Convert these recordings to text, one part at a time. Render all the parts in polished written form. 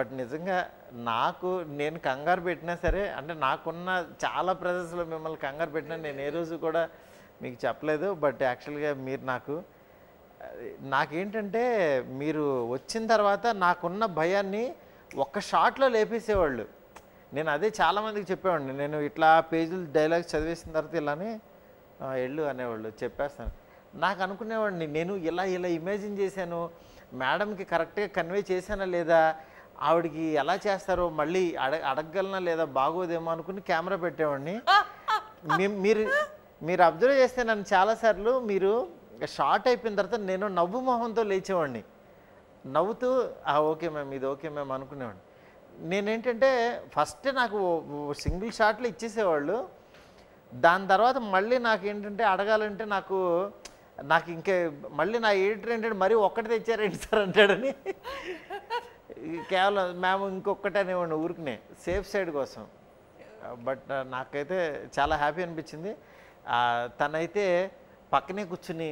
But నిజంగా నేను కంగారు పెట్టినా సరే, అంటే నాకున్న చాలా ప్రెజెన్స్లో మిమ్మల్ని కంగారు పెట్టినా నేను ఏ రోజు కూడా మీకు చెప్పలేదు. బట్ యాక్చువల్గా మీరు నాకేంటంటే మీరు వచ్చిన తర్వాత నాకున్న భయాన్ని ఒక్క షాట్లో లేపేసేవాళ్ళు. నేను అదే చాలామందికి చెప్పేవాడిని. నేను ఇట్లా పేజీలు డైలాగ్స్ చదివేసిన తర్వాత ఇలానే ఎళ్ళు అనేవాళ్ళు, చెప్పేస్తాను. నాకు అనుకునేవాడిని నేను ఇలా ఇమాజిన్ చేశాను, మేడంకి కరెక్ట్గా కన్వే చేశానా లేదా, ఆవిడకి ఎలా చేస్తారో మళ్ళీ అడగగలనా లేదా, బాగోదేమో అనుకుని కెమెరా పెట్టేవాడిని. మీరు అబ్జర్వ్ చేస్తే నన్ను చాలాసార్లు మీరు షార్ట్ అయిపోయిన తర్వాత నేను నవ్వు మొహంతో లేచేవాడిని, నవ్వుతూ ఓకే మ్యామ్ ఇది ఓకే మ్యామ్ అనుకునేవాడిని. నేనేంటంటే ఫస్ట్ నాకు సింగిల్ షాట్లో ఇచ్చేసేవాళ్ళు. దాని తర్వాత మళ్ళీ నాకేంటంటే అడగాలంటే నాకు ఇంకే మళ్ళీ నా ఎడిటర్ ఏంటంటే మరీ ఒక్కటి తెచ్చారేంటి సార్ అంటాడని, కేవలం మ్యామ్ ఇంకొకటి అనేవాడిని ఊరికనే సేఫ్ సైడ్ కోసం. బట్ నాకైతే చాలా హ్యాపీ అనిపించింది. తనైతే పక్కనే కూర్చుని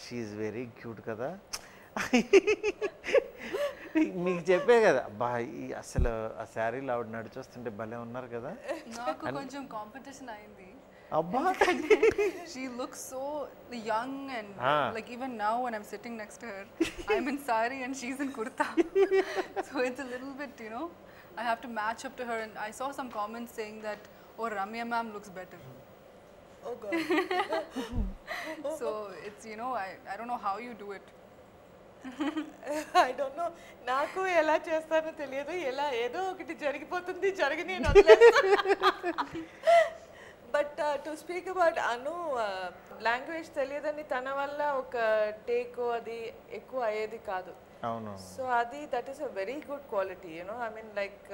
షీ ఈజ్ వెరీ క్యూట్ కదా మీకు చెప్పే కదా అసలు ఆ శారీలో ఆవిడ నడిచొస్తుంటే భలే ఉన్నారు కదా. నాకు కొంచెం కాంపిటీషన్ అయింది. అబ్బా she looks so young and like even now when I'm sitting next to her I'm in sari and she's in kurta so it's a little bit I have to match up to her, and I saw some comments saying that Ramya ma'am looks better. Oh god. So it's I don't know how you do it. I don't know. నాకు ఎలా చేస్తానో తెలియదు, ఎలా ఏదో ఒకటి జరిగిపోతుంది, జరగని but to speak about Anu, language తెలియదని తన వల్ల ఒక టేక్ అది ఎక్కువ అయ్యేది కాదు. అవును. So that is a very good quality I mean like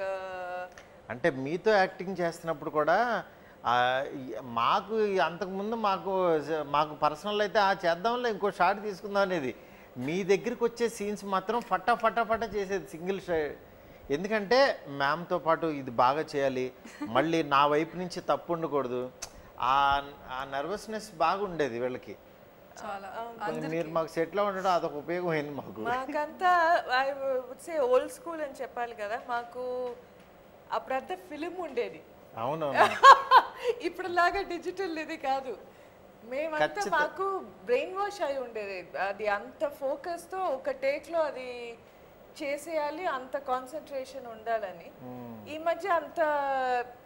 అంటే మీతో యాక్టింగ్ చేస్తున్నప్పుడు కూడా మాకు అంతకుముందు మాకు పర్సనల్ అయితే చేద్దాంలే ఇంకో షాట్ తీసుకుందాం అనేది, మీ దగ్గరికి వచ్చే సీన్స్ మాత్రం ఫటా చేసేది సింగిల్ షాట్. ఎందుకంటే మ్యామ్తో పాటు ఇది బాగా చేయాలి, మళ్ళీ నా వైపు నుంచి తప్పు ఉండకూడదు, ఆ నర్వస్నెస్ బాగుండేది వీళ్ళకి. మీరు మాకు సెట్లో ఉండడం అదొక ఉపయోగం అయింది మాకంతా. I would say old school అని చెప్పాలి కదా, మాకు అప్పుడంతా ఫిలిం ఉండేది. అవునవును. ఇప్పుడులాగా డిజిటల్ ఇది కాదు. మేమంతా మాకు బ్రెయిన్ వాష్ అయి ఉండేది. అది అంత ఫోకస్తో ఒక టేక్లో అది చేసేయాలి, అంత కాన్సన్ట్రేషన్ ఉండాలని. ఈ మధ్య అంత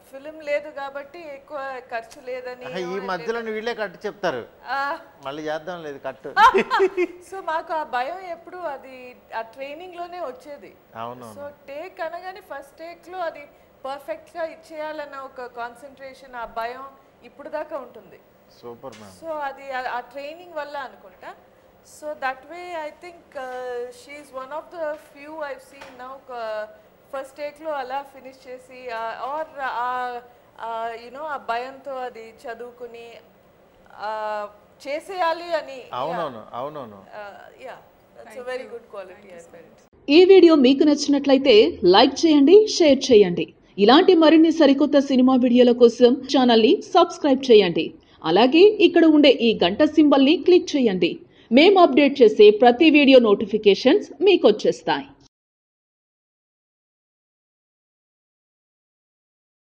ఫిలిం లేదు కాబట్టి ఎక్కువ ఖర్చు లేదని ఈ మధ్యలో వీళ్ళే కట్టు చెప్తారు, మళ్ళీ చేద్దాం లేదు కట్టు. సో మాకు ఆ భయం ఎప్పుడు అది ఆ ట్రైనింగ్ లోనే వచ్చేది. అవును. సో టేక్ అనగానే ఫస్ట్ టేక్ లో అది పర్ఫెక్ట్ గా ఇచ్చేయాలన్న ఒక కాన్సన్ట్రేషన్, ఆ భయం ఇప్పుడు దాకా ఉంటుంది. Super ma'am. సో అది ఆ ట్రైనింగ్ వల్ల అనుకుంటా. So that way I think she is one of the few I've seen now first take lo ala finish chesi or ఆ భయంతో అది చదువుకుని చేసేయాలి అని. అవునవును. Yeah, that's a very good quality I felt. ఈ వీడియో మీకు నచ్చినట్లయితే లైక్ చేయండి, షేర్ చేయండి. ఇలాంటి మరిన్ని సరికొత్త సినిమా వీడియోల కోసం ఛానల్ ని సబ్స్క్రైబ్ చేయండి. అలాగే ఇక్కడ ఉండే ఈ గంట సింబల్ ని క్లిక్ చేయండి. మేము అప్డేట్ చేసే ప్రతి వీడియో నోటిఫికేషన్స్ మీకు వచ్చేస్తాయి.